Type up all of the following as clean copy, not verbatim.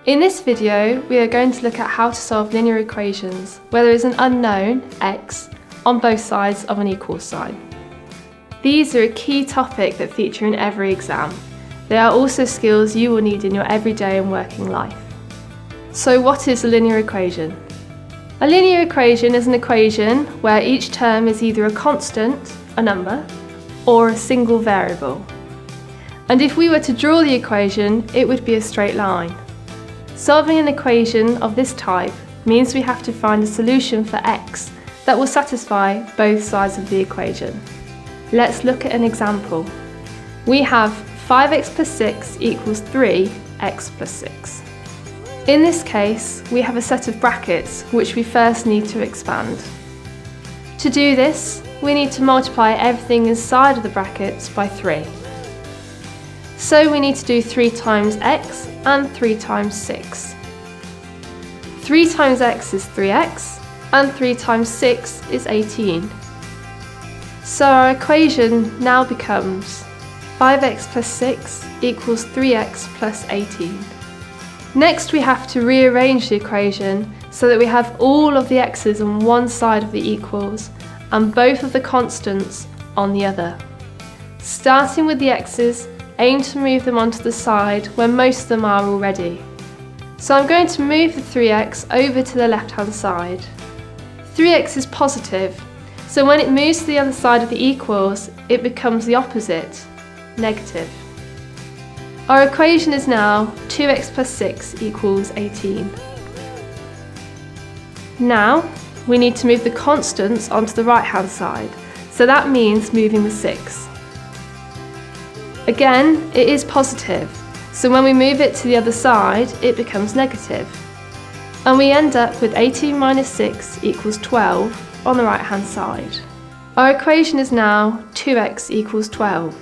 In this video, we are going to look at how to solve linear equations where there is an unknown, x, on both sides of an equal sign. These are a key topic that feature in every exam. They are also skills you will need in your everyday and working life. So what is a linear equation? A linear equation is an equation where each term is either a constant, a number, or a single variable. And if we were to draw the equation, it would be a straight line. Solving an equation of this type means we have to find a solution for x that will satisfy both sides of the equation. Let's look at an example. We have 5x plus 6 equals 3x plus 6. In this case, we have a set of brackets which we first need to expand. To do this, we need to multiply everything inside of the brackets by 3. So we need to do 3 times x and 3 times 6. 3 times x is 3x, and 3 times 6 is 18. So our equation now becomes 5x plus 6 equals 3x plus 18. Next we have to rearrange the equation so that we have all of the x's on one side of the equals and both of the constants on the other. Starting with the x's, aim to move them onto the side where most of them are already. So I'm going to move the 3x over to the left hand side. 3x is positive, so when it moves to the other side of the equals, it becomes the opposite, negative. Our equation is now 2x plus 6 equals 18. Now we need to move the constants onto the right hand side, so that means moving the 6. Again, it is positive, so when we move it to the other side, it becomes negative. And we end up with 18 minus 6 equals 12 on the right hand side. Our equation is now 2x equals 12.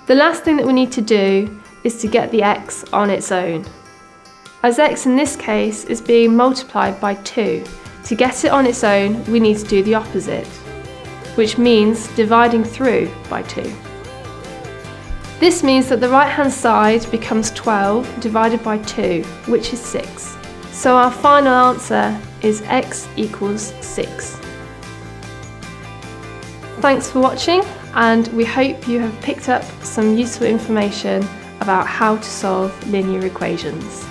The last thing that we need to do is to get the x on its own. As x in this case is being multiplied by 2, to get it on its own we need to do the opposite, which means dividing through by 2. This means that the right hand side becomes 12 divided by 2, which is 6. So our final answer is x equals 6. Thanks for watching, and we hope you have picked up some useful information about how to solve linear equations.